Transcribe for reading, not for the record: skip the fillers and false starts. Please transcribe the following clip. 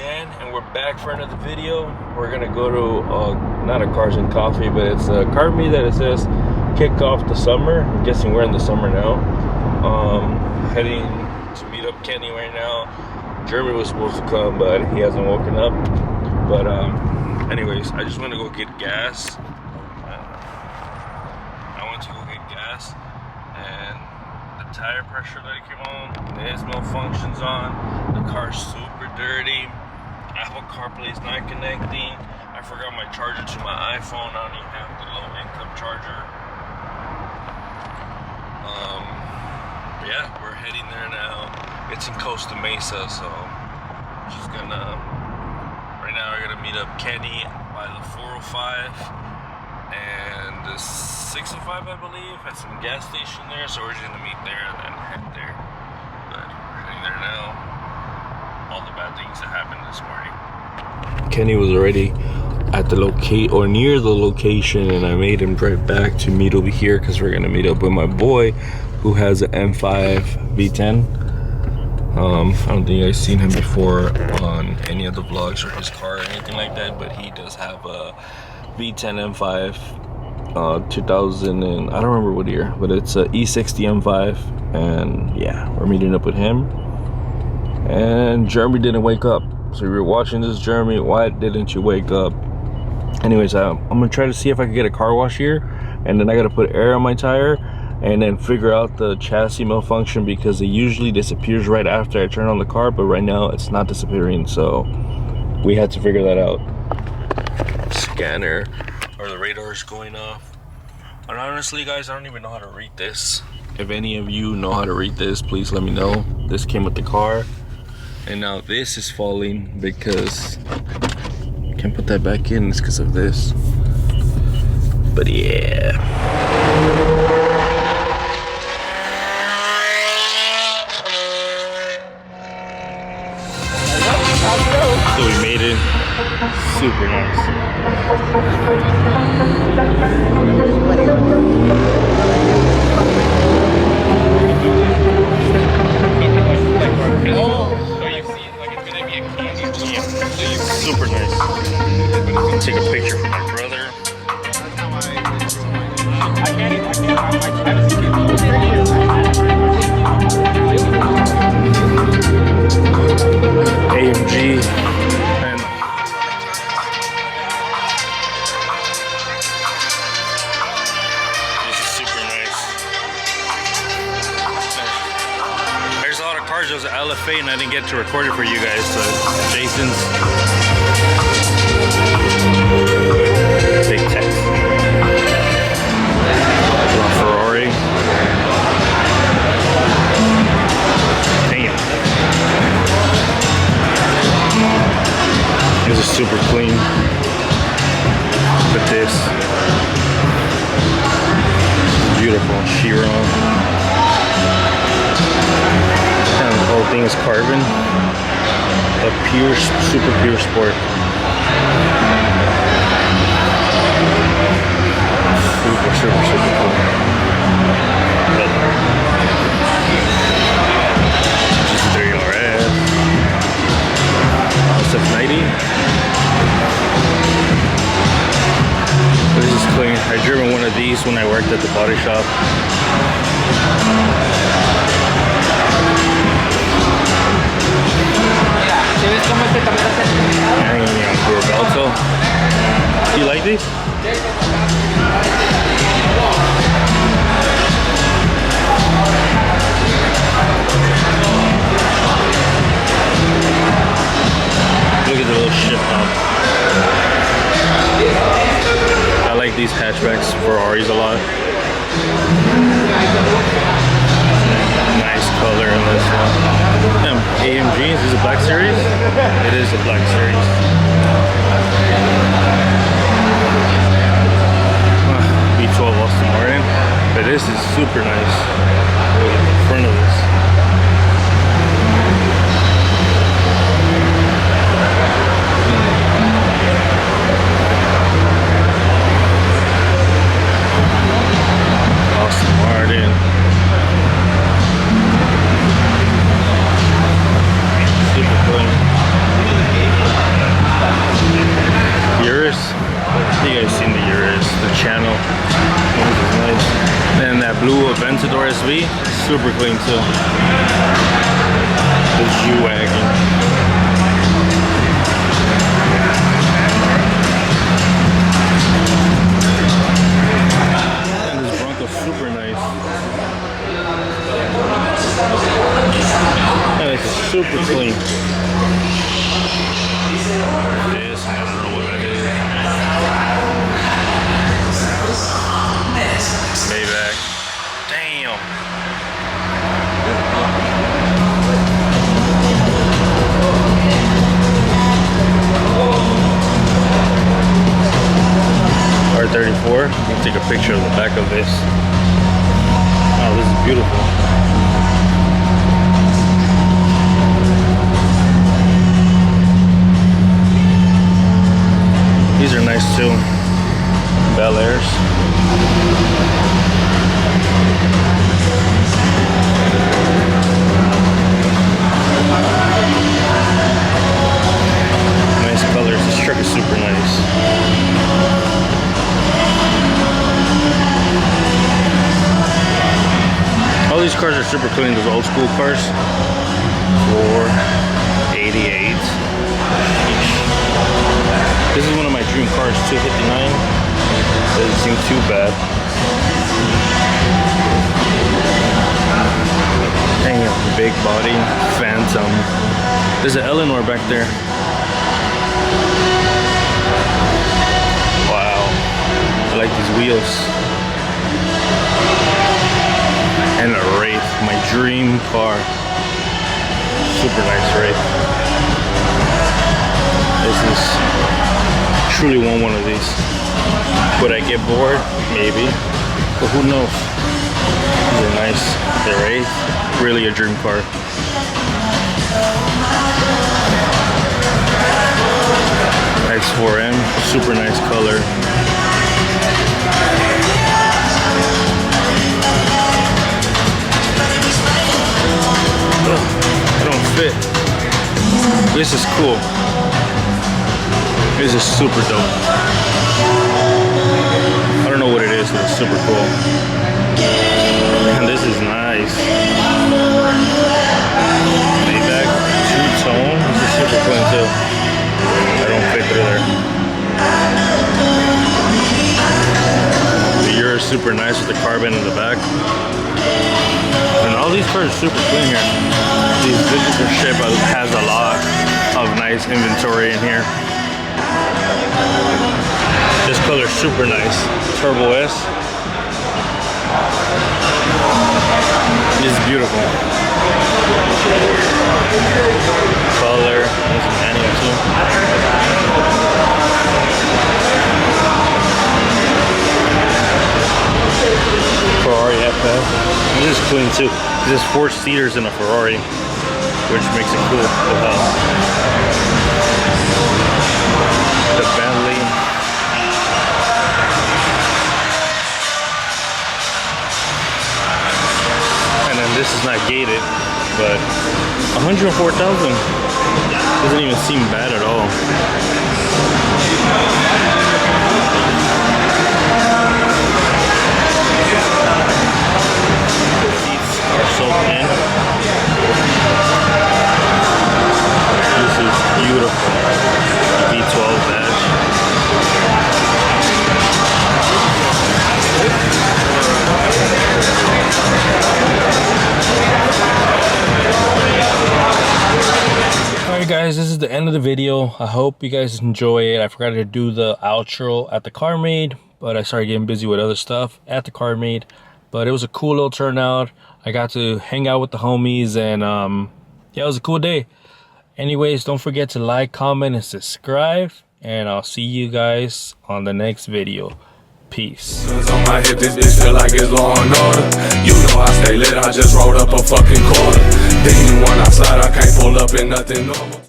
again, and we're back for another video. We're gonna go to not a Cars and Coffee, but it's a car meet that it says kick off the summer. I'm guessing we're in the summer now. Heading to meet up Kenny right now. Jeremy was supposed to come, but he hasn't woken up. But anyways, I just want to go get gas. I went to go get gas, and the tire pressure light came on. There's malfunctions on. The car's super dirty. Apple CarPlay is not connecting. I forgot my charger to my iPhone. I don't even have the low income charger. Yeah, we're heading there now. It's in Costa Mesa, so just gonna. Right now, we're gonna meet up Kenny by the 405 and the 605, I believe, at some gas station there. So we're just gonna meet there and then head there. But we're heading there now. All the bad things that happened this morning. Kenny was already at the or near the location, and I made him drive back to meet over here because we're gonna meet up with my boy who has an M5 V10. I don't think I've seen him before on any of the vlogs or his car or anything like that, but he does have a V10 M5 2000 and I don't remember what year, but it's a E60 M5, and yeah, we're meeting up with him. And Jeremy didn't wake up, so we were watching this. Jeremy, why didn't you wake up? Anyways, I'm gonna try to see if I can get a car wash here, and then I gotta put air on my tire and then figure out the chassis malfunction, because it usually disappears right after I turn on the car, but right now it's not disappearing, so we had to figure that out. Scanner or the radar is going off. And honestly, guys, I don't even know how to read this. If any of you know how to read this, please let me know. This came with the car, and now this is falling because I can't put that back in. It's because of this. But yeah. So we made it. Super nice. Super nice. Take a picture for my brother. AMG. And this is super nice. There's a lot of cars. There's an LFA, and I didn't get to record it for you guys. So Jason's big text. Ferrari. Damn. This is super clean. Look at this. Beautiful. Chiron. And the whole thing is carbon. A pure, super pure sport. Super, super, super cool. Just 3 RS. SF90. This is clean. I driven one of these when I worked at the body shop. Do you like these? Look at the little shift knob. I like these hatchbacks, Ferraris, a lot. Nice color in this one. AMG, is this a black series? It is a black series. V12 Austin Martin, but this is super nice. Look at the front of this. Austin Martin. Super clean. SV, super clean too. The G-Wagon. And this Bronco's super nice. And it's super clean. This, I don't know what that is. Maybach. Damn. R34. You can take a picture of the back of this. Oh, this is beautiful. These are nice too. Bel Airs. Nice colors. This truck is super nice. All these cars are super clean. Those old school cars. 488. This is one of my dream cars, 259. Doesn't seem too bad. Damn, big body, Phantom. There's an Eleanor back there. Wow, I like these wheels. And a Wraith, my dream car. Super nice Wraith. This is truly want one of these. Would I get bored? Maybe. But who knows? These are nice. They're Wraith. Really a dream car. X4M. Super nice color. I don't fit. This is cool. This is super dope. I don't know what it is, but it's super cool. And this is nice. Maybach, two-tone. This is super clean too. I don't fit through there. The Euro is super nice with the carbon in the back. And all these cars are super clean here. This dealership has a lot of nice inventory in here. This color is super nice. Turbo S. This is beautiful. Color. There's a manual too. Ferrari FF. This is clean too. This is 4 seaters in a Ferrari, which makes it cool. The Bentley. And then this is not gated, but 104,000 doesn't even seem bad at all. The seats are so thin. This is beautiful. V12 badge. Alright guys, this is the end of the video. I hope you guys enjoy it. I forgot to do the outro at the car meet, but I started getting busy with other stuff at the car meet. But it was a cool little turnout. I got to hang out with the homies, and yeah, it was a cool day. Anyways, don't forget to like, comment, and subscribe, and I'll see you guys on the next video. Peace. On my hip, this bitch feel like it's Law and Order. You know I stay lit, I just rolled up a fucking quarter. Then you want outside, I can't pull up in nothing normal.